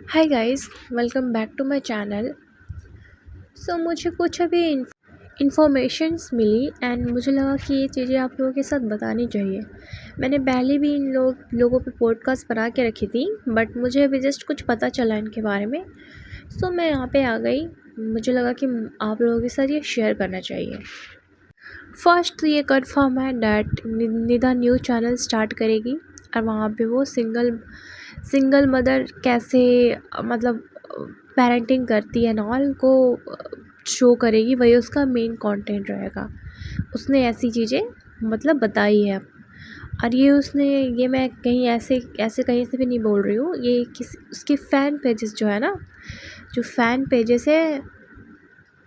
Hi guys, welcome back to my channel. मुझे कुछ अभी इन्फॉर्मेशंस मिली एंड मुझे लगा कि ये चीज़ें आप लोगों के साथ बतानी चाहिए। मैंने पहले भी इन लोगों पे पॉडकास्ट बना के रखी थी, बट मुझे अभी जस्ट कुछ पता चला इनके बारे में। मैं यहाँ पे आ गई। मुझे लगा कि आप लोगों के साथ ये शेयर करना चाहिए। फर्स्ट तो ये कंफर्म है that Nida new channel start करेगी और वहाँ पे वो सिंगल मदर कैसे मतलब पेरेंटिंग करती है नॉल को शो करेगी। वही उसका मेन कंटेंट रहेगा। उसने ऐसी चीज़ें मतलब बताई है। और ये मैं कहीं ऐसे ऐसे कहीं से भी नहीं बोल रही हूँ। ये किसी उसके फ़ैन पेजेस जो है ना, जो फ़ैन पेजेस है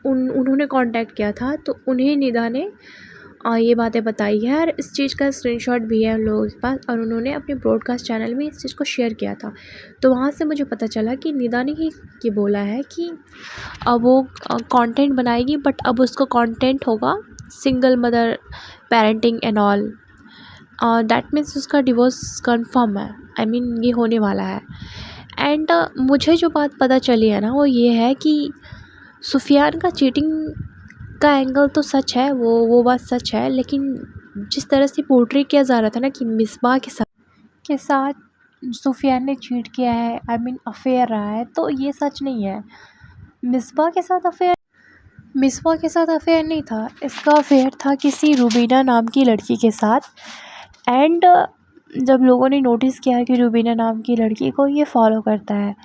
उन्होंने कांटेक्ट किया था, तो उन्हें निदा ने ये बातें बताई है और इस चीज़ का स्क्रीनशॉट भी है उन लोगों के पास, और उन्होंने अपने ब्रॉडकास्ट चैनल में इस चीज़ को शेयर किया था। तो वहाँ से मुझे पता चला कि निदा ने ही ये बोला है कि अब वो कंटेंट बनाएगी, बट अब उसका कंटेंट होगा single mother parenting and all. That means उसका डिवोर्स कंफर्म है। आई मीन ये होने वाला है। एंड मुझे जो बात पता चली है ना, वो ये है कि सुफियान का चीटिंग का एंगल तो सच है, वो बात सच है, लेकिन जिस तरह से पोर्ट्रे किया जा रहा था ना कि मिसबा के साथ सुफियान ने चीट किया है, आई मीन अफेयर रहा है, तो ये सच नहीं है। मिसबा के साथ अफेयर मिसबा के साथ अफेयर नहीं था, इसका अफेयर था किसी रुबीना नाम की लड़की के साथ। एंड जब लोगों ने नोटिस किया कि रुबीना नाम की लड़की को ये फॉलो करता है,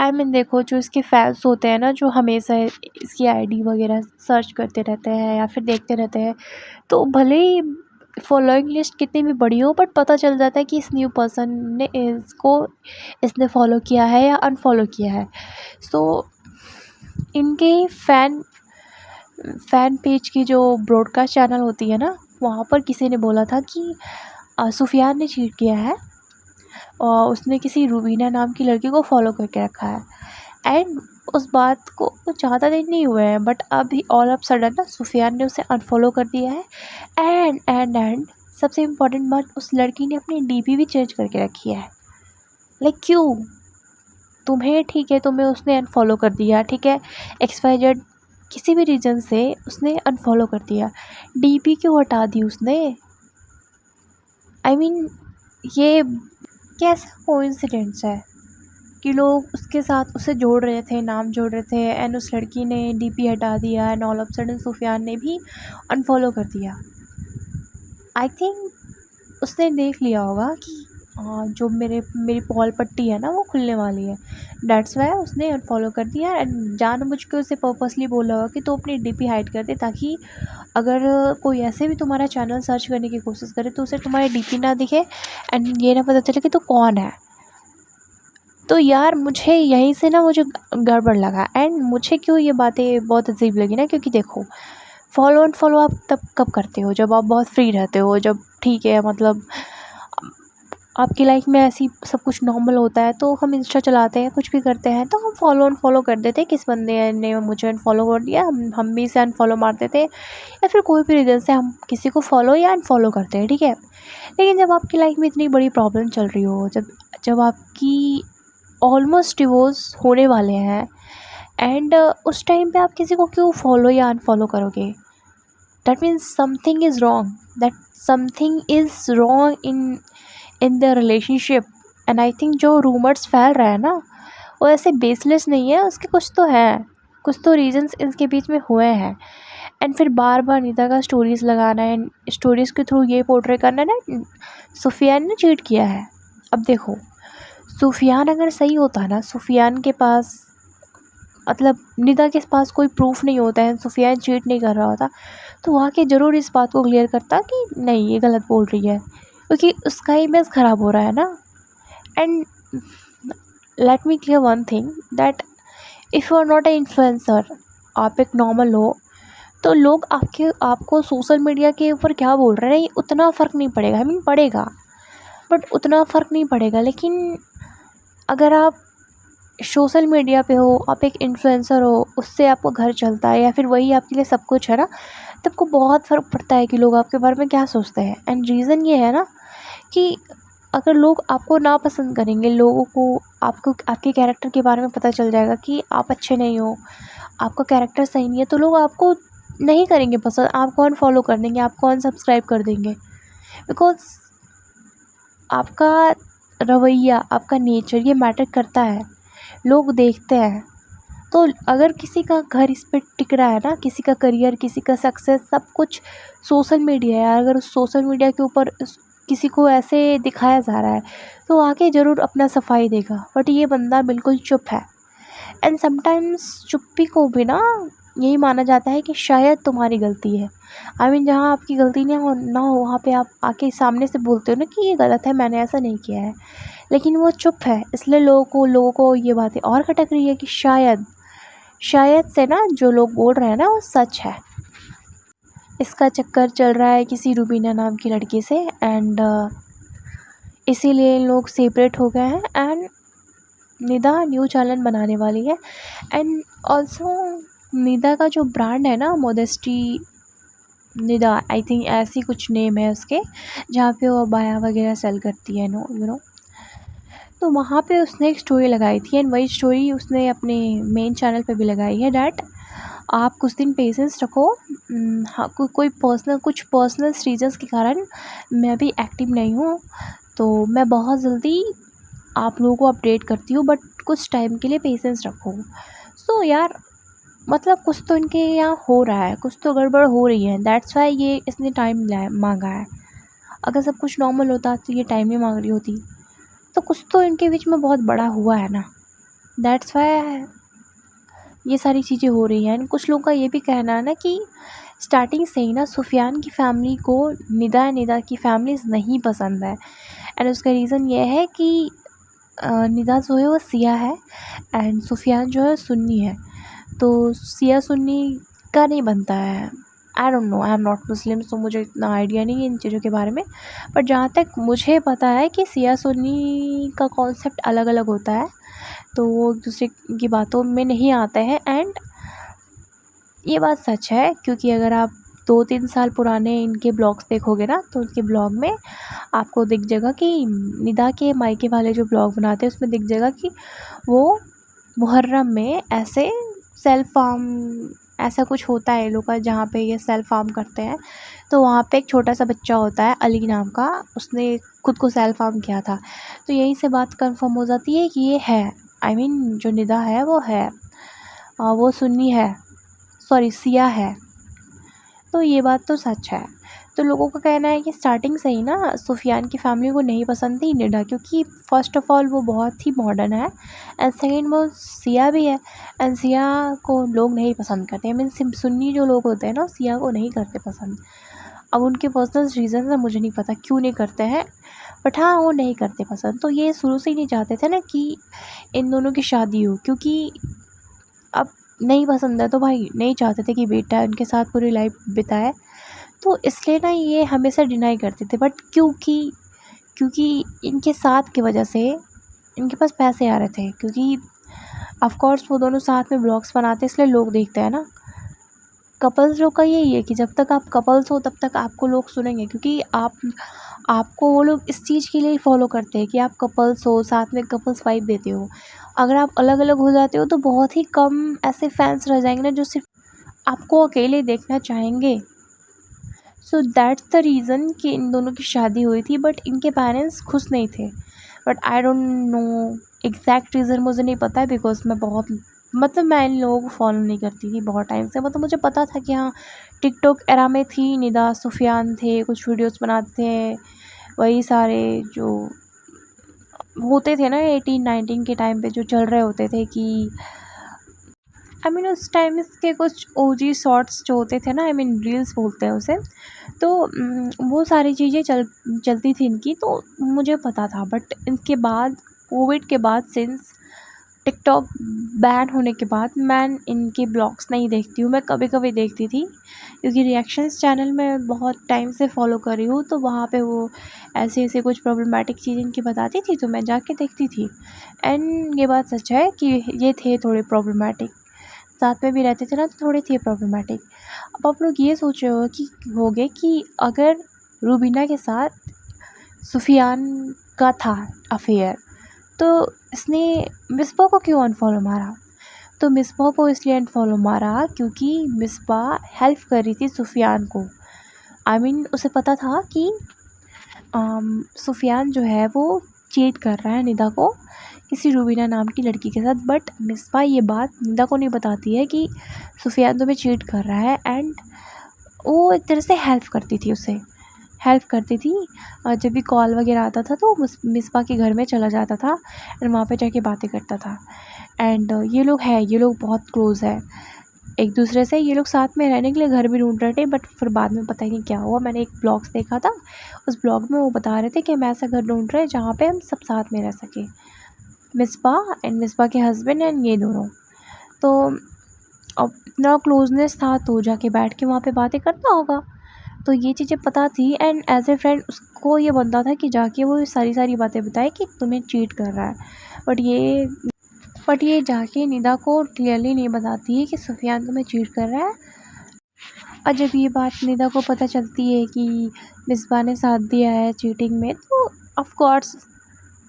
आई मीन देखो, जो इसके फैंस होते हैं ना, जो हमेशा इसकी आईडी वगैरह सर्च करते रहते हैं या फिर देखते रहते हैं, तो भले ही फॉलोइंग लिस्ट कितनी भी बड़ी हो, बट पता चल जाता है कि इस न्यू पर्सन ने इसने फॉलो किया है या अनफॉलो किया है। सो इनके फ़ैन पेज की जो ब्रॉडकास्ट चैनल होती है ना, वहाँ पर किसी ने बोला था कि सुफियान ने चीट किया है और उसने किसी रुबीना नाम की लड़की को फॉलो करके रखा है। एंड उस बात को ज़्यादा दिन नहीं हुए हैं, बट अभी ऑल ऑफ सडन ना सुफियान ने उसे अनफॉलो कर दिया है। एंड सबसे इम्पोर्टेंट बात, उस लड़की ने अपनी डीपी भी चेंज करके रखी है। लाइक क्यों? तुम्हें ठीक है, तुम्हें उसने अनफॉलो कर दिया, ठीक है, XYZ किसी भी रीज़न से उसने अनफॉलो कर दिया, डीपी क्यों हटा दी उसने? आई मीन ये कैसा कोइंसिडेंस है कि लोग उसके साथ उसे जोड़ रहे थे, नाम जोड़ रहे थे, एंड उस लड़की ने डीपी हटा दिया and all of sudden Sufiyan ने भी अनफॉलो कर दिया। आई थिंक उसने देख लिया होगा कि जो मेरी पॉल पट्टी है ना, वो खुलने वाली है। दैट्स वाई उसने अनफॉलो कर दिया एंड जानबूझ के उसे पर्पसली बोला होगा कि तो अपनी डीपी हाइड कर दे, ताकि अगर कोई ऐसे भी तुम्हारा चैनल सर्च करने की कोशिश करे तो उसे तुम्हारी डीपी ना दिखे एंड ये ना पता चले कि तू कौन है। तो यार मुझे यहीं से ना मुझे गड़बड़ लगा। एंड मुझे क्यों ये बातें बहुत अजीब लगी ना, क्योंकि देखो, फॉलो एंड फॉलो आप तब कब करते हो जब आप बहुत फ्री रहते हो, जब ठीक है मतलब आपकी लाइफ में ऐसी सब कुछ नॉर्मल होता है, तो हम इंस्टा चलाते हैं, कुछ भी करते हैं, तो हम फॉलो अनफॉलो कर देते हैं। किस बंदे ने मुझे अनफॉलो कर दिया, हम भी इसे अनफॉलो मार देते हैं, या फिर कोई भी रीज़न से हम किसी को फॉलो या अनफॉलो करते हैं, ठीक है। लेकिन जब आपकी लाइफ में इतनी बड़ी प्रॉब्लम चल रही हो, जब जब आपकी ऑलमोस्ट डिवोर्स होने वाले हैं, एंड उस टाइम पे आप किसी को क्यों फॉलो या अनफॉलो करोगे? That means something is wrong, that something is wrong in the relationship. And I think जो रूमर्स फैल रहा है ना, वो ऐसे बेसलेस नहीं है, उसके कुछ तो है, कुछ तो रीजंस इनके बीच में हुए हैं। एंड फिर बार बार निदा का स्टोरीज़ लगाना है, स्टोरीज़ के थ्रू ये पोर्ट्रे करना है ना सुफियान ने चीट किया है। अब देखो, सुफियान अगर सही होता ना, सुफियान के पास मतलब निदा के पास कोई प्रूफ नहीं होता है, सुफियान चीट नहीं कर रहा होता, तो वहाँ के ज़रूर इस बात को क्लियर करता कि नहीं, ये गलत बोल रही है, क्योंकि उसका इमेज ख़राब हो रहा है ना। And let me clear one thing, that if you are not a influencer, आप एक नॉर्मल हो, तो लोग आपको सोशल मीडिया के ऊपर क्या बोल रहे हैं उतना फ़र्क नहीं पड़ेगा। आई मीन पड़ेगा, बट उतना फ़र्क नहीं पड़ेगा। लेकिन अगर आप सोशल मीडिया पे हो, आप एक इन्फ्लुएंसर हो, उससे आपका घर चलता है या फिर वही आपके लिए सब कुछ है ना, तब को बहुत फ़र्क पड़ता है कि लोग आपके बारे में क्या सोचते हैं। एंड रीज़न ये है ना कि अगर लोग आपको ना पसंद करेंगे, लोगों को आपको आपके कैरेक्टर के बारे में पता चल जाएगा कि आप अच्छे नहीं हो, आपका कैरेक्टर सही नहीं है, तो लोग आपको नहीं करेंगे पसंद, आपको अनफॉलो कर देंगे, आपको अनसब्सक्राइब कर देंगे। बिकॉज़ आपका रवैया, आपका नेचर ये मैटर करता है, लोग देखते हैं। तो अगर किसी का घर इस पे टिक रहा है ना, किसी का करियर, किसी का सक्सेस, सब कुछ सोशल मीडिया है, अगर उस सोशल मीडिया के ऊपर किसी को ऐसे दिखाया जा रहा है, तो आके ज़रूर अपना सफाई देगा। बट ये बंदा बिल्कुल चुप है। एंड समटाइम्स चुप्पी को भी ना यही माना जाता है कि शायद तुम्हारी गलती है। जहाँ आपकी गलती ना हो वहाँ पे आप आके सामने से बोलते हो ना कि ये गलत है, मैंने ऐसा नहीं किया है। लेकिन वो चुप है, इसलिए लोगों को ये बातें और खटक रही है कि शायद से ना जो लोग बोल रहे हैं ना वो सच है। इसका चक्कर चल रहा है किसी रुबीना नाम की लड़की से, एंड इसीलिए इन लोग सेपरेट हो गए हैं। एंड निदा न्यू चैनल बनाने वाली है। एंड ऑल्सो निदा का जो ब्रांड है ना, मोडेस्टी निदा, आई थिंक ऐसी कुछ नेम है उसके, जहाँ पे वो अबाया वगैरह सेल करती है, यू नो। तो वहाँ पे उसने एक स्टोरी लगाई थी, एंड वही स्टोरी उसने अपने मेन चैनल पे भी लगाई है, डैट आप कुछ दिन पेशेंस रखो। हाँ, कुछ पर्सनल रीजंस के कारण मैं भी एक्टिव नहीं हूँ, तो मैं बहुत जल्दी आप लोगों को अपडेट करती हूँ, बट कुछ टाइम के लिए पेशेंस रखो। सो यार, मतलब कुछ तो इनके यहाँ हो रहा है, कुछ तो गड़बड़ हो रही है, दैट्स वाई ये इसने टाइम मांगा है। अगर सब कुछ नॉर्मल होता तो ये टाइम ही मांग रही होती, तो कुछ तो इनके बीच में बहुत बड़ा हुआ है ना, दैट्स वाई ये सारी चीज़ें हो रही हैं। कुछ लोगों का ये भी कहना है ना कि स्टार्टिंग से ही ना सुफियान की फैमिली को निदा की फैमिलीज नहीं पसंद है। एंड उसका रीज़न ये है कि निदा जो है वो सिया है, एंड सुफियान जो है सुन्नी है। तो सिया सुन्नी का नहीं बनता है। I don't know, I am not Muslim, तो मुझे इतना आइडिया नहीं है इन चीज़ों के बारे में। बट जहाँ तक मुझे पता है कि सिया सुन्नी का कॉन्सेप्ट अलग अलग होता है, तो वो एक दूसरे की बातों में नहीं आते हैं। एंड ये बात सच है, क्योंकि अगर आप 2-3 साल पुराने इनके ब्लॉग्स देखोगे ना, तो उनके ब्लॉग में आपको दिख जाएगा कि निदा के मायके वाले जो ब्लॉग बनाते हैं उसमें दिख जाएगा कि वो मुहर्रम में ऐसे सेल्फ फार्म, ऐसा कुछ होता है लोग का जहाँ पे ये सेल्फ फार्म करते हैं। तो वहाँ पे एक छोटा सा बच्चा होता है अली नाम का, उसने खुद को सेल्फ फार्म किया था। तो यहीं से बात कंफर्म हो जाती है कि ये है, जो निदा है वो है, वो सुन्नी है, सॉरी सिया है। तो ये बात तो सच है। तो लोगों का कहना है कि स्टार्टिंग से ही ना सुफियान की फैमिली को नहीं पसंद थी निदा, क्योंकि फ़र्स्ट ऑफ़ ऑल वो बहुत ही मॉडर्न है, एंड सेकंड वो सिया भी है, एंड सिया को लोग नहीं पसंद करते। सुन्नी जो लोग होते हैं ना, सिया को नहीं करते पसंद। अब उनके पर्सनल रीज़न है, मुझे नहीं पता क्यों नहीं करते हैं, बट हाँ, वो नहीं करते पसंद। तो ये शुरू से ही नहीं चाहते थे ना कि इन दोनों की शादी हो, क्योंकि अब नहीं पसंद है तो भाई नहीं चाहते थे कि बेटा उनके साथ पूरी लाइफ बिताए, तो इसलिए ना ये हमेशा डिनाई करते थे। बट क्योंकि इनके साथ की वजह से इनके पास पैसे आ रहे थे, क्योंकि ऑफ कोर्स वो दोनों साथ में ब्लॉग्स बनाते, इसलिए लोग देखते हैं ना। कपल्स लोग का यही है कि जब तक आप कपल्स हो तब तक आपको लोग सुनेंगे, क्योंकि आपको वो लोग इस चीज़ के लिए फॉलो करते हैं कि आप कपल्स हो, साथ में कपल्स वाइब देते हो। अगर आप अलग अलग हो जाते हो तो बहुत ही कम ऐसे फैंस रह जाएंगे ना जो सिर्फ आपको अकेले देखना चाहेंगे। सो दैट्स द रीज़न कि इन दोनों की शादी हुई थी, बट इनके पेरेंट्स खुश नहीं थे। But I don't no exact reason, मुझे नहीं पता है, बिकॉज मैं इन लोगों को फॉलो नहीं करती थी बहुत टाइम से। मुझे पता था कि हाँ, टिकटॉक एरा में थी निदा, सुफियान थे, कुछ वीडियोस बनाते थे, वही सारे जो होते थे ना 18-19 के टाइम पे जो चल रहे होते थे कि उस टाइम इसके कुछ ओजी शॉर्ट्स जो होते थे ना, रील्स बोलते हैं उसे, तो वो सारी चीज़ें चलती थी इनकी, तो मुझे पता था। बट इनके बाद कोविड के बाद, सिंस टिकटॉक बैन होने के बाद, मैं इनके ब्लॉग्स नहीं देखती हूँ। मैं कभी कभी देखती थी, क्योंकि रिएक्शंस चैनल में बहुत टाइम से फॉलो कर रही हूँ, तो वहाँ पे वो ऐसे ऐसे कुछ प्रॉब्लमेटिक चीज़ इनकी बताती थी, तो मैं जाके देखती थी। एंड ये बात सच है कि ये थे थोड़े प्रॉब्लमेटिक, साथ में भी रहते थे ना, तो थोड़े थे प्रॉब्लमेटिक। अब आप लोग ये सोच रहे होगे कि अगर रूबीना के साथ सुफियान का था अफेयर। तो इसने मिसबा को क्यों अनफॉलो मारा? तो मिसबा को इसलिए अनफॉलो मारा क्योंकि मिसबा हेल्प कर रही थी सुफियान को। उसे पता था कि सुफियान जो है वो चीट कर रहा है निदा को किसी रूबीना नाम की लड़की के साथ। बट मिसबा ये बात निदा को नहीं बताती है कि सुफियान तुम्हें चीट कर रहा है। एंड वो एक तरह से हेल्प करती थी। जब भी कॉल वगैरह आता था तो मिसबा के घर में चला जाता था एंड वहाँ पे जाके बातें करता था। एंड ये लोग बहुत क्लोज़ है एक दूसरे से। ये लोग साथ में रहने के लिए घर भी ढूंढ रहे थे, बट फिर बाद में पता ही नहीं क्या हुआ। मैंने एक ब्लॉग्स देखा था, उस ब्लॉग में वो बता रहे थे कि हम ऐसा घर ढूंढ रहे हैं जहाँ पे हम सब साथ में रह सके, मिसबा एंड मिसबा के हस्बैंड एंड ये दोनों। तो अब इतना क्लोजनेस था तो जाके बैठ के वहाँ पे बातें करता होगा। तो ये चीज़ें पता थी एंड एज ए फ्रेंड उसको ये बनता था कि जाके वो सारी बातें बताए कि तुम्हें चीट कर रहा है। बट ये जाके निदा को क्लियरली नहीं बताती है कि सुफियान तुम्हें चीट कर रहा है। और जब ये बात निदा को पता चलती है कि मिसबा ने साथ दिया है चीटिंग में, तो ऑफ कोर्स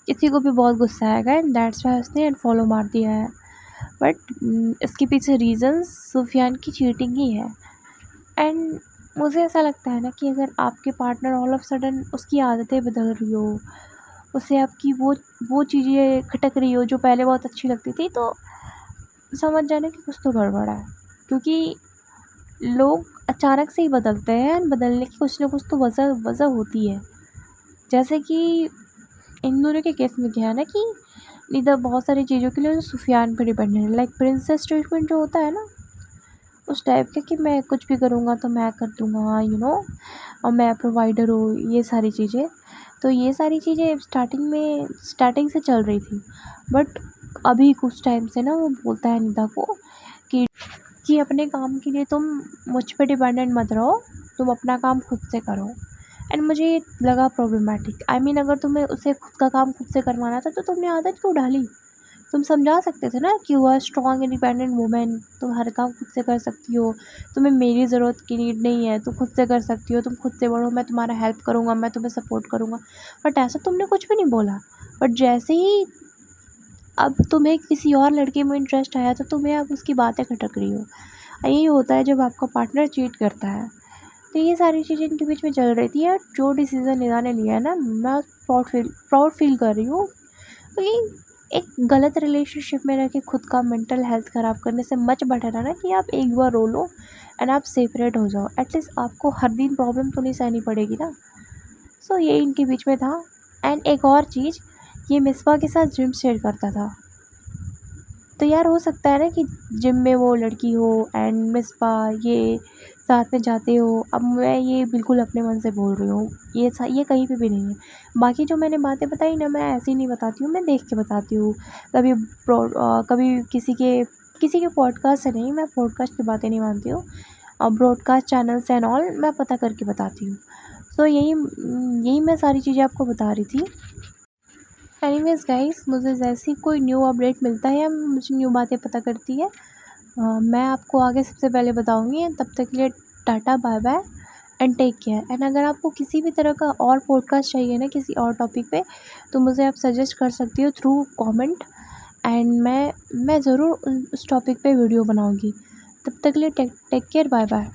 किसी को भी बहुत गुस्सा आएगा एंड दैट्स वाई उसने अनफॉलो मार दिया है। बट इसके पीछे रीज़न्स सुफियान की चीटिंग ही है। एंड मुझे ऐसा लगता है ना कि अगर आपके पार्टनर ऑल ऑफ सडन उसकी आदतें बदल रही हो, उसे आपकी वो चीज़ें खटक रही हो जो पहले बहुत अच्छी लगती थी, तो समझ जाना कि कुछ तो गड़बड़ है। क्योंकि लोग अचानक से ही बदलते हैं, बदलने की कुछ ना कुछ तो वजह होती है। जैसे कि इन दोनों के केस में क्या है ना कि निदा बहुत सारी चीज़ों के लिए सुफियान पर डिपेंडेंट है। लाइक प्रिंसेस ट्रीटमेंट जो होता है ना, उस टाइप के कि मैं कुछ भी करूँगा तो मैं कर दूँगा, और मैं प्रोवाइडर हूँ, ये सारी चीज़ें। तो ये सारी चीज़ें स्टार्टिंग से चल रही थी। बट अभी कुछ टाइम से ना वो बोलता है निदा को कि अपने काम के लिए तुम मुझ पे डिपेंडेंट मत रहो, तुम अपना काम खुद से करो। एंड मुझे ये लगा प्रॉब्लमेटिक। अगर तुम्हें उसे खुद का काम खुद से करवाना था तो तुमने आदत क्यों डाली? तुम समझा सकते थे ना कि you are strong independent women, तुम हर काम खुद से कर सकती हो, तुम्हें मेरी ज़रूरत की नीड नहीं है, तुम खुद से कर सकती हो, तुम खुद से बढ़ो, मैं तुम्हारा हेल्प करूँगा, मैं तुम्हें सपोर्ट करूँगा। बट ऐसा तुमने कुछ भी नहीं बोला। बट जैसे ही अब तुम्हें किसी और लड़के में इंटरेस्ट आया तो तुम्हें अब उसकी बातें खटक रही हो। यही होता है जब आपका पार्टनर चीट करता है। तो ये सारी चीज़ें इनके बीच में चल रही थी यार। जो डिसीज़न निदा ने लिया है ना, मैं प्राउड फील कर रही हूँ। तो ये एक गलत रिलेशनशिप में रह के खुद का मेंटल हेल्थ ख़राब करने से मच बेटर है ना कि आप एक बार रो लो एंड आप सेपरेट हो जाओ। एटलीस्ट आपको हर दिन प्रॉब्लम तो नहीं सहनी पड़ेगी ना। सो ये इनके बीच में था। एंड एक और चीज़, ये मिसबा के साथ जिम शेयर करता था। तो यार हो सकता है ना कि जिम में वो लड़की हो एंड मिसबा ये साथ में जाते हो। अब मैं ये बिल्कुल अपने मन से बोल रही हूँ, ये कहीं पे भी नहीं है। बाकी जो मैंने बातें बताई ना, मैं ऐसे ही नहीं बताती हूँ, मैं देख के बताती हूँ। कभी किसी के पॉडकास्ट से नहीं, मैं पॉडकास्ट की बातें नहीं मानती हूँ। ब्रॉडकास्ट चैनल्स एंड ऑल मैं पता करके बताती हूँ। सो यही मैं सारी चीज़ें आपको बता रही थी। एनीवेज गाइस, मुझे जैसी कोई न्यू अपडेट मिलता है या मुझे न्यू बातें पता करती है, मैं आपको आगे सबसे पहले बताऊंगी। तब तक के लिए tata, bye bye and take care. And अगर आपको किसी भी तरह का और पॉडकास्ट चाहिए ना किसी और टॉपिक पे, तो मुझे आप सजेस्ट कर सकती हो थ्रू कमेंट। एंड मैं ज़रूर उस टॉपिक पे वीडियो बनाऊंगी। तब तक के लिए टेक केयर, बाय बाय।